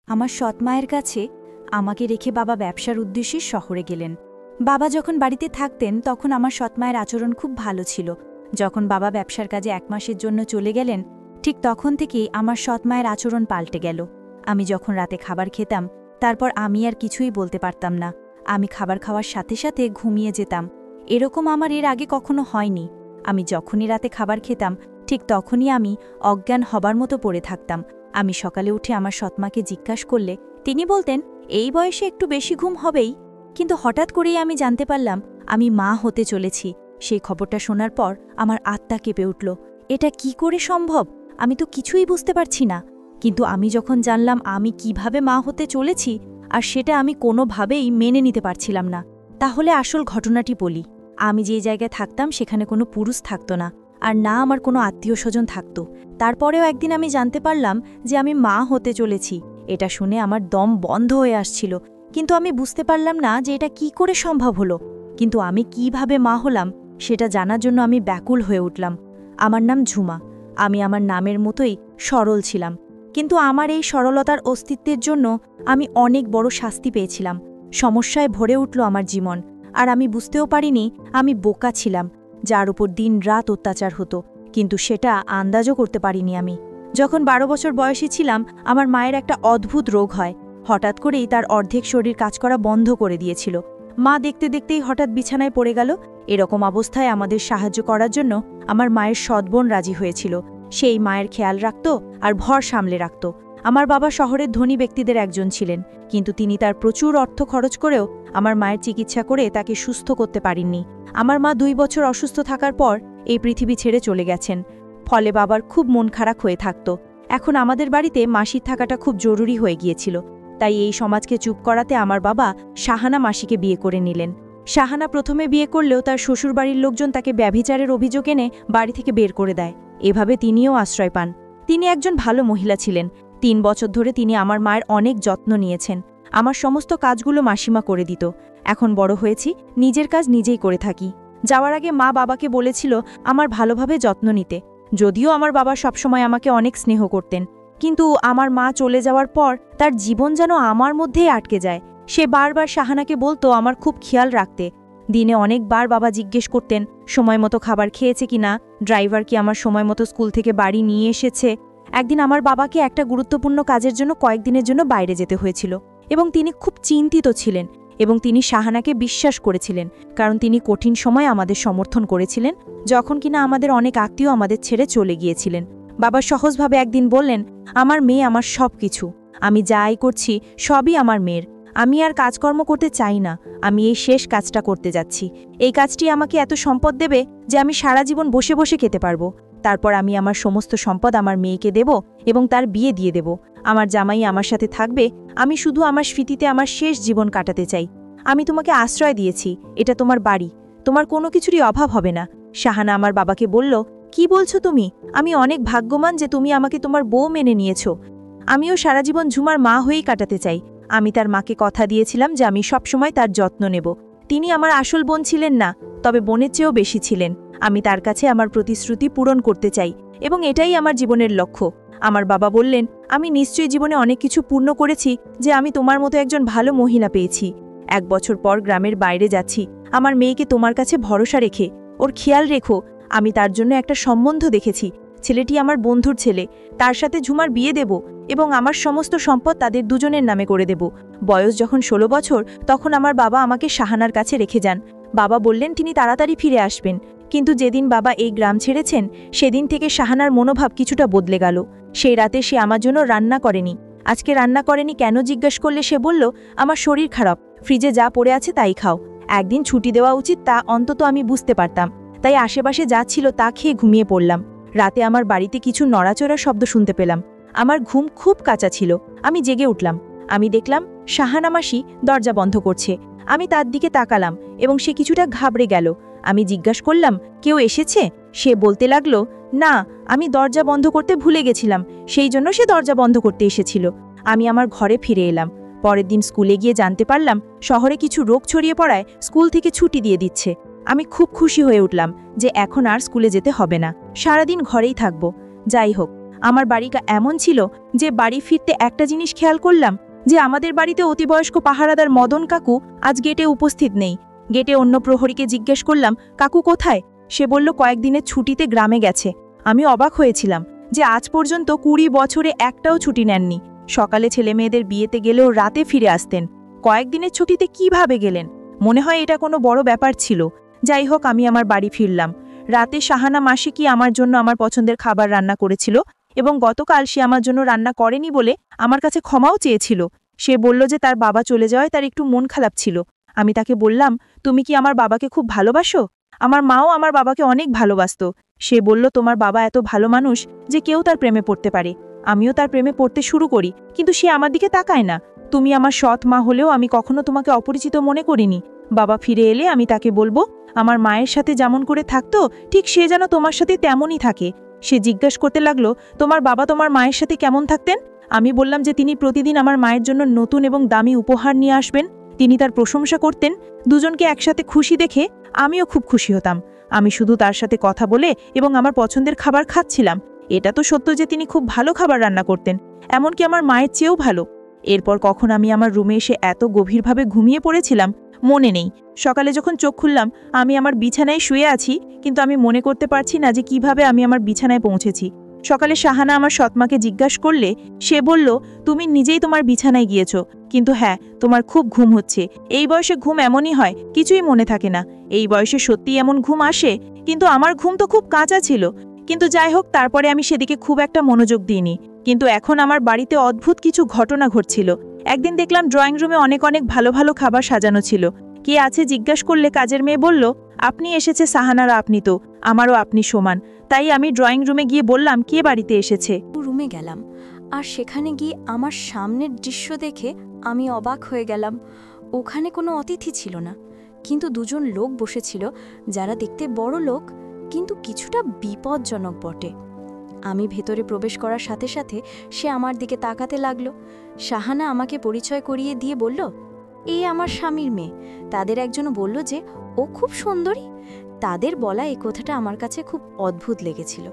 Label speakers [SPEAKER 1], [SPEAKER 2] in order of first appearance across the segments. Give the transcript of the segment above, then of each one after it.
[SPEAKER 1] আমার সৎ মায়ের কাছে আমাকে রেখে বাবা ব্যবসার উদ্দেশ্যে শহরে গেলেন। বাবা যখন বাড়িতে থাকতেন তখন আমার সৎ মায়ের আচরণ খুব ভালো ছিল। যখন বাবা ব্যবসার কাজে 1 মাসের জন্য চলে গেলেন, ঠিক তখন থেকেই আমার সৎ মায়ের আচরণ পাল্টে গেল। আমি যখন রাতে খাবার খেতাম, তারপর আমি আর কিছুই বলতে পারতাম না। আমি খাবার খাওয়ার সাথে সাথে ঘুমিয়ে যেতাম। এরকম আমার এর আগে কখনো হয়নি। আমি যখনই রাতে খাবার খেতাম, ঠিক তখনই আমি অজ্ঞান হবার মতো পড়ে থাকতাম। আমি সকালে উঠে আমার সৎমাকে জিজ্ঞাসা করলে তিনি বলতেন, এই বয়সে একটু বেশি ঘুম হবেই। কিন্তু হঠাৎ করেই আমি জানতে পারলাম আমি মা হতে চলেছি। সেই খবরটা শোনার পর আমার আত্মা কেঁপে উঠল। এটা কি করে সম্ভব? আমি তো কিছুই বুঝতে পারছি না। কিন্তু আমি যখন জানলাম আমি কিভাবে মা হতে চলেছি, আর সেটা আমি কোনোভাবেই মেনে নিতে পারছিলাম না। তাহলে আসল ঘটনাটি বলি। আমি যে জায়গায় থাকতাম সেখানে কোনো পুরুষ থাকতো না, আর না আমার কোনো আত্মীয় স্বজন থাকত। তারপরেও একদিন আমি জানতে পারলাম যে আমি মা হতে চলেছি। এটা শুনে আমার দম বন্ধ হয়ে আসছিল, কিন্তু আমি বুঝতে পারলাম না যে এটা কি করে সম্ভব হলো। কিন্তু আমি কিভাবে মা হলাম সেটা জানার জন্য আমি ব্যাকুল হয়ে উঠলাম। আমার নাম ঝুমা। আমি আমার নামের মতোই সরল ছিলাম, কিন্তু আমার এই সরলতার অস্তিত্বের জন্য আমি অনেক বড় শাস্তি পেয়েছিলাম। সমস্যায় ভরে উঠল আমার জীবন, আর আমি বুঝতেও পারিনি আমি বোকা ছিলাম, যার উপর দিন রাত অত্যাচার হতো, কিন্তু সেটা আন্দাজও করতে পারিনি আমি। যখন 12 বছর বয়সী ছিলাম, আমার মায়ের একটা অদ্ভুত রোগ হয়। হঠাৎ করেই তার অর্ধেক শরীর কাজ করা বন্ধ করে দিয়েছিল। মা দেখতে দেখতেই হঠাৎ বিছানায় পড়ে গেল। এরকম অবস্থায় আমাদের সাহায্য করার জন্য আমার মায়ের সৎ বোন রাজি হয়েছিল। সেই মায়ের খেয়াল রাখত আর ভর সামলে রাখত। আমার বাবা শহরের ধনী ব্যক্তিদের একজন ছিলেন, কিন্তু তিনি তার প্রচুর অর্থ খরচ করেও আমার মায়ের চিকিৎসা করে তাকে সুস্থ করতে পারেননি। আমার মা 2 বছর অসুস্থ থাকার পর এই পৃথিবী ছেড়ে চলে গেছেন। ফলে বাবার খুব মন খারাপ হয়ে থাকত। এখন আমাদের বাড়িতে মাসির থাকাটা খুব জরুরি হয়ে গিয়েছিল। তাই এই সমাজকে চুপ করাতে আমার বাবা শাহানা মাসিকে বিয়ে করে নিলেন। শাহানা প্রথমে বিয়ে করলেও তার শ্বশুরবাড়ির লোকজন তাকে ব্যভিচারের অভিযোগ এনে বাড়ি থেকে বের করে দেয়। এভাবে তিনিও আশ্রয় পান। তিনি একজন ভালো মহিলা ছিলেন। 3 বছর ধরে তিনি আমার মায়ের অনেক যত্ন নিয়েছেন। আমার সমস্ত কাজগুলো মাসিমা করে দিত। এখন বড় হয়েছি, নিজের কাজ নিজেই করে থাকি। যাওয়ার আগে মা বাবাকে বলেছিল আমার ভালোভাবে যত্ন নিতে। যদিও আমার বাবা সবসময় আমাকে অনেক স্নেহ করতেন, কিন্তু আমার মা চলে যাওয়ার পর তার জীবন যেন আমার মধ্যেই আটকে যায়। সে বারবার শাহানাকে বলতো আমার খুব খেয়াল রাখতে। দিনে অনেকবার বাবা জিজ্ঞেস করতেন সময় মতো খাবার খেয়েছে কিনা, ড্রাইভার কি আমার সময় মতো স্কুল থেকে বাড়ি নিয়ে এসেছে। একদিন আমার বাবাকে একটা গুরুত্বপূর্ণ কাজের জন্য কয়েকদিনের জন্য বাইরে যেতে হয়েছিল, এবং তিনি খুব চিন্তিত ছিলেন। এবং তিনি শাহানাকে বিশ্বাস করেছিলেন, কারণ তিনি কঠিন সময় আমাদের সমর্থন করেছিলেন, যখন কিনা আমাদের অনেক আত্মীয় আমাদের ছেড়ে চলে গিয়েছিলেন। বাবা সহজভাবে একদিন বললেন, আমার মেয়ে আমার সব কিছু। আমি যা আয় করছি সবই আমার মেয়ের। আমি আর কাজকর্ম করতে চাই না। আমি এই শেষ কাজটা করতে যাচ্ছি। এই কাজটি আমাকে এত সম্পদ দেবে যে আমি সারা জীবন বসে বসে খেতে পারবো। তারপর আমি আমার সমস্ত সম্পদ আমার মেয়েকে দেব এবং তার বিয়ে দিয়ে দেব। আমার জামাই আমার সাথে থাকবে। আমি শুধু আমার স্মৃতিতে আমার শেষ জীবন কাটাতে চাই। আমি তোমাকে আশ্রয় দিয়েছি, এটা তোমার বাড়ি। তোমার কোনো কিছুরই অভাব হবে না। শাহানা আমার বাবাকে বলল, কি বলছো তুমি? আমি অনেক ভাগ্যবান যে তুমি আমাকে তোমার বউ মেনে নিয়েছো। আমিও সারা জীবন ঝুমার মা হয়েই কাটাতে চাই। আমি তার মাকে কথা দিয়েছিলাম যে আমি সবসময় তার যত্ন নেব। তিনি আমার আসল বোন ছিলেন না, তবে বোনের চেয়েও বেশি ছিলেন। আমি তার কাছে আমার প্রতিশ্রুতি পূরণ করতে চাই, এবং এটাই আমার জীবনের লক্ষ্য। আমার বাবা বললেন, আমি নিশ্চয়ই জীবনে অনেক কিছু পূর্ণ করেছি যে আমি তোমার মতো একজন ভালো মহিলা পেয়েছি। 1 বছর পর গ্রামের বাইরে যাচ্ছি। আমার মেয়েকে তোমার কাছে ভরসা রেখে ওর খেয়াল রেখো। আমি তার জন্য একটা সম্বন্ধ দেখেছি। ছেলেটি আমার বন্ধুর ছেলে। তার সাথে ঝুমার বিয়ে দেব এবং আমার সমস্ত সম্পদ তাদের দুজনের নামে করে দেব। বয়স যখন 16 বছর, তখন আমার বাবা আমাকে শাহানার কাছে রেখে যান। বাবা বললেন তিনি তাড়াতাড়ি ফিরে আসবেন। কিন্তু যেদিন বাবা এই গ্রাম ছেড়েছেন, সেদিন থেকে শাহানার মনোভাব কিছুটা বদলে গেল। সেই রাতে সে আমার জন্য রান্না করেনি। আজকে রান্না করেনি কেন জিজ্ঞেস করলে সে বলল, আমার শরীর খারাপ, ফ্রিজে যা পড়ে আছে তাই খাও। একদিন ছুটি দেওয়া উচিত, তা অন্তত আমি বুঝতে পারতাম। তাই আশেপাশে যা ছিল তা খেয়ে ঘুমিয়ে পড়লাম। রাতে আমার বাড়িতে কিছু নড়াচড়া শব্দ শুনতে পেলাম। আমার ঘুম খুব কাঁচা ছিল। আমি জেগে উঠলাম। আমি দেখলাম শাহানা মাসি দরজা বন্ধ করছে। আমি তার দিকে তাকালাম এবং সে কিছুটা ঘাবড়ে গেল। আমি জিজ্ঞাসা করলাম, কেউ এসেছে? সে বলতে লাগলো, না, আমি দরজা বন্ধ করতে ভুলে গেছিলাম, সেই জন্য সে দরজা বন্ধ করতে এসেছিল। আমি আমার ঘরে ফিরে এলাম। পরের দিন স্কুলে গিয়ে জানতে পারলাম শহরে কিছু রোগ ছড়িয়ে পড়ায় স্কুল থেকে ছুটি দিয়ে দিচ্ছে। আমি খুব খুশি হয়ে উঠলাম যে এখন আর স্কুলে যেতে হবে না, সারাদিন ঘরেই থাকব। যাই হোক, আমার বাড়িটা এমন ছিল যে বাড়ি ফিরতে একটা জিনিস খেয়াল করলাম যে আমাদের বাড়িতে অতিবয়স্ক পাহারাদার মদন কাকু আজ গেটে উপস্থিত নেই। গেটে অন্য প্রহরীকে জিজ্ঞেস করলাম, কাকু কোথায়? সে বলল কয়েকদিনের ছুটিতে গ্রামে গেছে। আমি অবাক হয়েছিলাম যে আজ পর্যন্ত 20 বছরে একটাও ছুটি নেননি। সকালে ছেলেমেয়েদের বিয়েতে গেলেও রাতে ফিরে আসতেন। কয়েকদিনের ছুটিতে কিভাবে গেলেন? মনে হয় এটা কোনো বড় ব্যাপার ছিল। যাই হোক, আমি আমার বাড়ি ফিরলাম। রাতে শাহানা মাসি কি আমার জন্য আমার পছন্দের খাবার রান্না করেছিল এবং গতকাল সে আমার জন্য রান্না করেনি বলে আমার কাছে ক্ষমাও চেয়েছিল। সে বলল যে তার বাবা চলে যাওয়ায় তার একটু মন খারাপ ছিল। আমি তাকে বললাম, তুমি কি আমার বাবাকে খুব ভালোবাসো? আমার মাও আমার বাবাকে অনেক ভালোবাসত। সে বলল, তোমার বাবা এত ভালো মানুষ যে কেউ তার প্রেমে পড়তে পারে। আমিও তার প্রেমে পড়তে শুরু করি, কিন্তু সে আমার দিকে তাকায় না। তুমি আমার সৎ মা হলেও আমি কখনো তোমাকে অপরিচিত মনে করিনি। বাবা ফিরে এলে আমি তাকে বলবো, আমার মায়ের সাথে যেমন করে থাকতো ঠিক সে যেন তোমার সাথে তেমনই থাকে। সে জিজ্ঞাসা করতে লাগলো, তোমার বাবা তোমার মায়ের সাথে কেমন থাকতেন? আমি বললাম যে তিনি প্রতিদিন আমার মায়ের জন্য নতুন এবং দামি উপহার নিয়ে আসবেন। তিনি তার প্রশংসা করতেন। দুজনকে একসাথে খুশি দেখে আমিও খুব খুশি হতাম। আমি শুধু তার সাথে কথা বলে এবং আমার পছন্দের খাবার খাচ্ছিলাম। এটা তো সত্য যে তিনি খুব ভালো খাবার রান্না করতেন, এমনকি আমার মায়ের চেয়েও ভালো। এরপর কখন আমি আমার রুমে এসে এত গভীরভাবে ঘুমিয়ে পড়েছিলাম মনে নেই। সকালে যখন চোখ খুললাম আমি আমার বিছানায় শুয়ে আছি, কিন্তু আমি মনে করতে পারছি না যে কিভাবে আমি আমার বিছানায় পৌঁছেছি। সকালে শাহানা আমার সৎমাকে জিজ্ঞাসা করলে সে বলল, তুমি নিজেই তোমার বিছানায় গিয়েছ, কিন্তু হ্যাঁ তোমার খুব ঘুম হচ্ছে। এই বয়সে ঘুম এমনই হয়, কিছুই মনে থাকে না। এই বয়সে সত্যিই এমন ঘুম আসে, কিন্তু আমার ঘুম তো খুব কাঁচা ছিল। কিন্তু যাই হোক, তারপরে আমি সেদিকে খুব একটা মনোযোগ দিইনি। কিন্তু এখন আমার বাড়িতে অদ্ভুত কিছু ঘটনা ঘটছিল। একদিন দেখলাম ড্রয়িং রুমে অনেক অনেক ভালো ভালো খাবার সাজানো ছিল। কে আছে জিজ্ঞাসা করলে কাজের মেয়ে বলল, আপনি এসেছে সাহানারা, আপনি তো আমারও আপনি সমান। তাই আমি ড্রয়িং রুমে গিয়ে বললাম, কে বাড়িতে এসেছে?
[SPEAKER 2] রুমে গেলাম, আর সেখানে গিয়ে আমার সামনের দৃশ্য দেখে আমি অবাক হয়ে গেলাম। ওখানে কোনো অতিথি ছিল না, কিন্তু দুজন লোক বসেছিল যারা দেখতে বড় লোক, কিন্তু কিছুটা বিপজ্জনক বটে। আমি ভেতরে প্রবেশ করার সাথে সাথে সে আমার দিকে তাকাতে লাগলো। শাহানা আমাকে পরিচয় করিয়ে দিয়ে বলল, এই আমার স্বামীর মেয়ে। তাদের একজন বলল যে ও খুব সুন্দরী। তাদের বলা এই কথাটা আমার কাছে খুব অদ্ভুত লেগেছিল।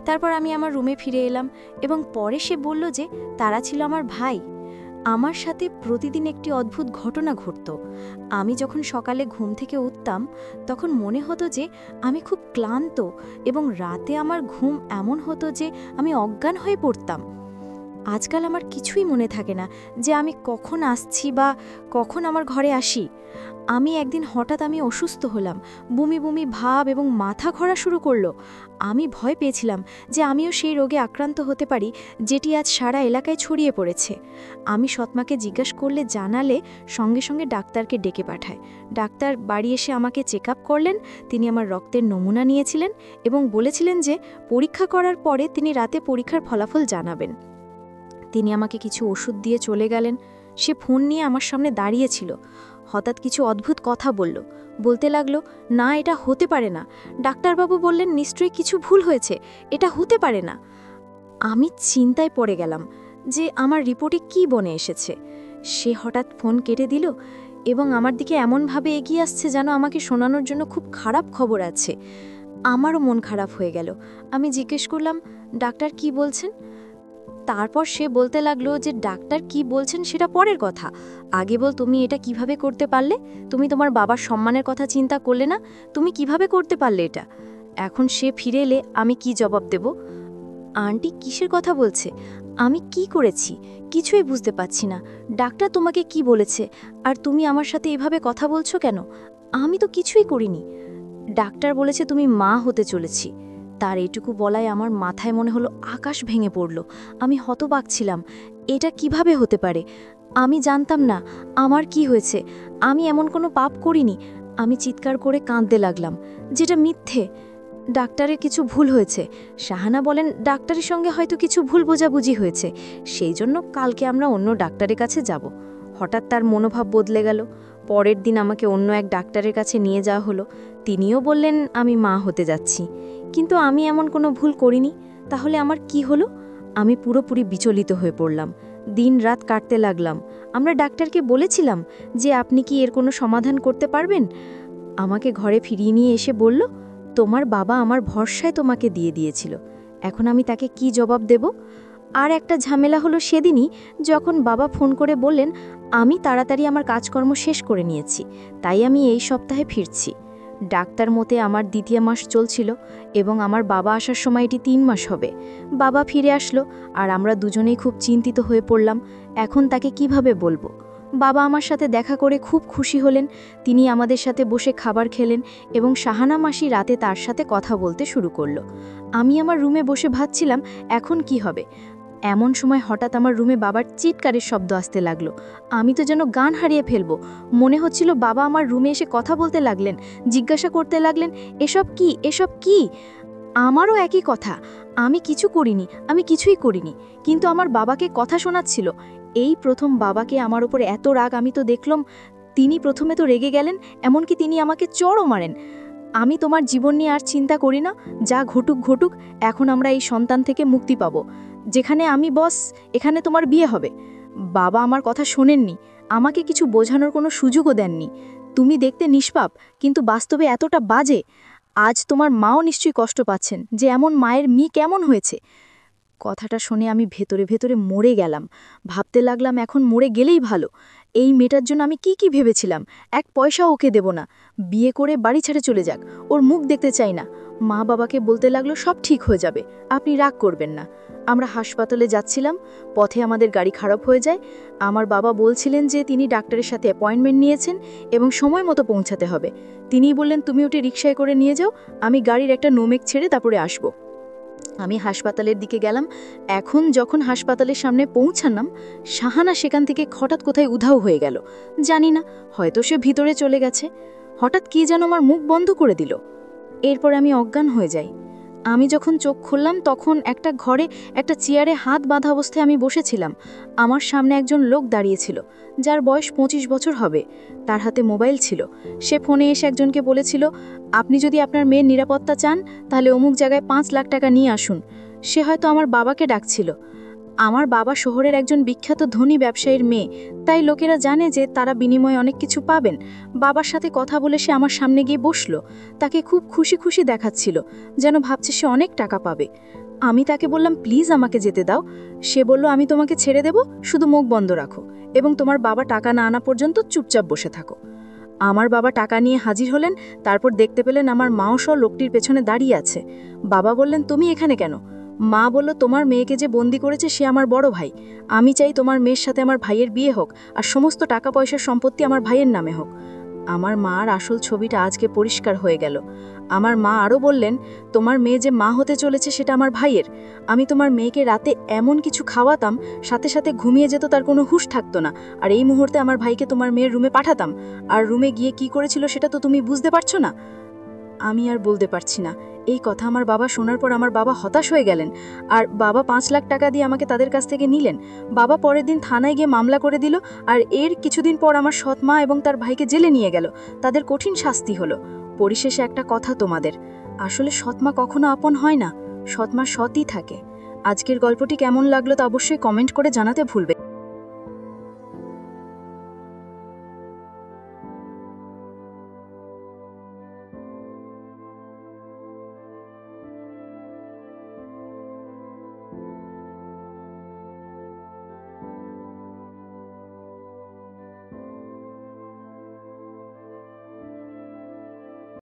[SPEAKER 2] তারপর আমি আমার রুমে ফিরে এলাম এবং পরে সে বলল যে তারা ছিল আমার ভাই। আমার সাথে প্রতিদিন একটি অদ্ভুত ঘটনা ঘটত। আমি যখন সকালে ঘুম থেকে উঠতাম তখন মনে হতো যে আমি খুব ক্লান্ত, এবং রাতে আমার ঘুম এমন হতো যে আমি অজ্ঞান হয়ে পড়তাম। আজকাল আমার কিছুই মনে থাকে না যে আমি কখন আসছি বা কখন আমার ঘরে আসি। একদিন হঠাৎ আমি অসুস্থ হলাম, বমি বমি ভাব এবং মাথা ঘোরা শুরু করলো। আমি ভয় পেয়েছিলাম যে আমিও সেই রোগে আক্রান্ত হতে পারি যেটি আজ সারা এলাকায় ছড়িয়ে পড়েছে। আমি সৎমাকে জিজ্ঞাসা করলে জানালে সঙ্গে সঙ্গে ডাক্তারকে ডেকে পাঠায়। ডাক্তার বাড়ি এসে আমাকে চেক আপ করলেন। তিনি আমার রক্তের নমুনা নিয়েছিলেন এবং বলেছিলেন যে পরীক্ষা করার পরে তিনি রাতে পরীক্ষার ফলাফল জানাবেন। তিনি আমাকে কিছু ওষুধ দিয়ে চলে গেলেন। সে ফোন নিয়ে আমার সামনে দাঁড়িয়েছিল। হঠাৎ কিছু অদ্ভুত কথা বলতে লাগলো, না এটা হতে পারে না। ডাক্তারবাবু বললেন নিশ্চয়ই কিছু ভুল হয়েছে, এটা হতে পারে না। আমি চিন্তায় পড়ে গেলাম যে আমার রিপোর্টে কি বনে এসেছে। সে হঠাৎ ফোন কেটে দিল এবং আমার দিকে এমনভাবে এগিয়ে আসছে যেন আমাকে শোনানোর জন্য খুব খারাপ খবর আছে। আমারও মন খারাপ হয়ে গেল। আমি জিজ্ঞেস করলাম, ডাক্তার কি বলছেন? তারপর সে বলতে লাগলো যে ডাক্তার কি বলছেন সেটা পরের কথা, আগে বল তুমি এটা কিভাবে করতে পারলে? তুমি তোমার বাবার সম্মানের কথা চিন্তা করলে না? তুমি কিভাবে করতে পারলে এটা? এখন সে ফিরে এলে আমি কি জবাব দেব? আন্টি কিসের কথা বলছে? আমি কি করেছি কিছুই বুঝতে পারছি না। ডাক্তার তোমাকে কি বলেছে আর তুমি আমার সাথে এভাবে কথা বলছো কেন? আমি তো কিছুই করিনি। ডাক্তার বলেছে তুমি মা হতে চলেছি। তার এইটুকু বলায় আমার মাথায় মনে হলো আকাশ ভেঙে পড়ল। আমি হতবাক ছিলাম, এটা কিভাবে হতে পারে? আমি জানতাম না আমার কি হয়েছে। আমি এমন কোনো পাপ করিনি। আমি চিৎকার করে কাঁদতে লাগলাম, যেটা মিথ্যে। ডাক্তারের কিছু ভুল হয়েছে। শাহানা বলেন ডাক্তারের সঙ্গে হয়তো কিছু ভুল বোঝাবুঝি হয়েছে, সেই জন্য কালকে আমরা অন্য ডাক্তারের কাছে যাব। হঠাৎ তার মনোভাব বদলে গেল। পরের দিন আমাকে অন্য এক ডাক্তারের কাছে নিয়ে যাওয়া হলো। তিনিও বললেন আমি মা হতে যাচ্ছি, কিন্তু আমি এমন কোনো ভুল করিনি। তাহলে আমার কি হলো? আমি পুরোপুরি বিচলিত হয়ে পড়লাম। দিন রাত কাটতে লাগলাম। আমরা ডাক্তারকে বলেছিলাম যে আপনি কি এর কোনো সমাধান করতে পারবেন? আমাকে ঘরে ফিরিয়ে নিয়ে এসে বলল, তোমার বাবা আমার ভরসায় তোমাকে দিয়ে দিয়েছিল, এখন আমি তাকে কি জবাব দেব? আর একটা ঝামেলা হলো সেদিনই, যখন বাবা ফোন করে বললেন আমি তাড়াতাড়ি আমার কাজকর্ম শেষ করে নিয়েছি, তাই আমি এই সপ্তাহে ফিরছি। ডাক্তার মতে আমার দ্বিতীয় মাস চলছিল এবং আমার বাবা আসার সময় এটি 3 মাস হবে। বাবা ফিরে আসলো আর আমরা দুজনেই খুব চিন্তিত হয়ে পড়লাম। এখন তাকে কিভাবে বলবো? বাবা আমার সাথে দেখা করে খুব খুশি হলেন। তিনি আমাদের সাথে বসে খাবার খেলেন এবং শাহানা মাসি রাতে তার সাথে কথা বলতে শুরু করলো। আমি আমার রুমে বসে ভাবছিলাম এখন কি হবে। এমন সময় হঠাৎ আমার রুমে বাবার চিৎকারের শব্দ আসতে লাগলো। আমি তো যেন গান হারিয়ে ফেলবো। মনে হচ্ছিল বাবা আমার রুমে এসে কথা বলতে লাগলেন, জিজ্ঞাসা করতে লাগলেন এসব কি, এসব কি। আমারও একই কথা, আমি কিছুই করিনি, কিন্তু আমার বাবাকে কথা শোনাচ্ছিল। এই প্রথম বাবাকে আমার উপর এত রাগ আমি তো দেখলাম। তিনি প্রথমে তো রেগে গেলেন, এমনকি তিনি আমাকে চড়ও মারেন। আমি তোমার জীবন নিয়ে আর চিন্তা করি না, যা ঘটুক ঘটুক, এখন আমরা এই সন্তান থেকে মুক্তি পাব। যেখানে আমি বস, এখানে তোমার বিয়ে হবে। বাবা আমার কথা শোনেননি, আমাকে কিছু বোঝানোর কোনো সুযোগও দেননি। তুমি দেখতে নিষ্পাপ, কিন্তু বাস্তবে এতটা বাজে। আজ তোমার মাও নিশ্চয়ই কষ্ট পাচ্ছেন যে এমন মায়ের মেয়ে কেমন হয়েছে। কথাটা শুনে আমি ভেতরে ভেতরে মরে গেলাম। ভাবতে লাগলাম এখন মরে গেলেই ভালো। এই মেয়েটার জন্য আমি কি ভেবেছিলাম। 1 পয়সাও ওকে দেব না, বিয়ে করে বাড়ি ছেড়ে চলে যাক, ওর মুখ দেখতে চাই না। মা বাবাকে বলতে লাগলো সব ঠিক হয়ে যাবে, আপনি রাগ করবেন না। আমরা হাসপাতালে যাচ্ছিলাম, পথে আমাদের গাড়ি খারাপ হয়ে যায়। আমার বাবা বলছিলেন যে তিনি ডাক্তারের সাথে অ্যাপয়েন্টমেন্ট নিয়েছেন এবং সময় মতো পৌঁছাতে হবে। তিনিই বললেন তুমি ওটি রিকশায় করে নিয়ে যাও, আমি গাড়ির একটা নোমেক ছেড়ে তারপরে আসবো। আমি হাসপাতালের দিকে গেলাম। এখন যখন হাসপাতালের সামনে পৌঁছালাম, শাহানা সেখান থেকে হঠাৎ কোথায় উধাও হয়ে গেল। জানি না, হয়তো সে ভিতরে চলে গেছে। হঠাৎ কি যেন আমার মুখ বন্ধ করে দিল। এরপর আমি অজ্ঞান হয়ে যাই। আমি যখন চোখ খুললাম তখন একটা ঘরে একটা চেয়ারে হাত বাঁধা অবস্থায় আমি বসেছিলাম। আমার সামনে একজন লোক দাঁড়িয়েছিল, যার বয়স 25 বছর হবে। তার হাতে মোবাইল ছিল। সে ফোনে এসে একজনকে বলেছিল, আপনি যদি আপনার মেয়ের নিরাপত্তা চান তাহলে অমুক জায়গায় 5 লাখ টাকা নিয়ে আসুন। সে হয়তো আমার বাবাকে ডাকছিল। আমার বাবা শহরের একজন বিখ্যাত ধনী ব্যবসায়ীর মেয়ে, তাই লোকেরা জানে যে তারা বিনিময়ে অনেক কিছু পাবেন। বাবার সাথে কথা বলে সে আমার সামনে গিয়ে বসলো। তাকে খুব খুশি খুশি দেখাচ্ছিল, যেন ভাবছে সে অনেক টাকা পাবে। আমি তাকে বললাম প্লিজ আমাকে যেতে দাও। সে বলল আমি তোমাকে ছেড়ে দেব, শুধু মুখ বন্ধ রাখো এবং তোমার বাবা টাকা না আনা পর্যন্ত চুপচাপ বসে থাকো। আমার বাবা টাকা নিয়ে হাজির হলেন। তারপর দেখতে পেলেন আমার মাও সহ লোকটির পেছনে দাঁড়িয়ে আছে। বাবা বললেন তুমি এখানে কেন? মা বলল তোমার মেয়েকে যে বন্দি করেছে সে আমার বড় ভাই। আমি চাই তোমার মেয়ের সাথে আমার ভাইয়ের বিয়ে হোক আর সমস্ত টাকা পয়সার সম্পত্তি আমার ভাইয়ের নামে হোক। আমার মার আসল ছবিটা আজকে পরিষ্কার হয়ে গেল। আমার মা আরও বললেন তোমার মেয়ে যে মা হতে চলেছে সেটা আমার ভাইয়ের। আমি তোমার মেয়েকে রাতে এমন কিছু খাওয়াতাম, সাথে সাথে ঘুমিয়ে যেত, তার কোনো হুঁশ থাকতো না। আর এই মুহূর্তে আমার ভাইকে তোমার মেয়ের রুমে পাঠাতাম, আর রুমে গিয়ে কি করেছিল সেটা তো তুমি বুঝতে পারছো না। আমি আর বলতে পারছি না। এই কথা আমার বাবা শোনার পর আমার বাবা হতাশ হয়ে গেলেন। আর বাবা 5 লাখ টাকা দিয়ে আমাকে তাদের কাছ থেকে নিলেন। বাবা পরের দিন থানায় গিয়ে মামলা করে দিল। আর এর কিছুদিন পর আমার সৎ মা এবং তার ভাইকে জেলে নিয়ে গেল। তাদের কঠিন শাস্তি হলো। পরিশেষে একটা কথা তোমাদের, আসলে সৎমা কখনো আপন হয় না, সৎমা সৎই থাকে। আজকের গল্পটি কেমন লাগলো তা অবশ্যই কমেন্ট করে জানাতে ভুলবে।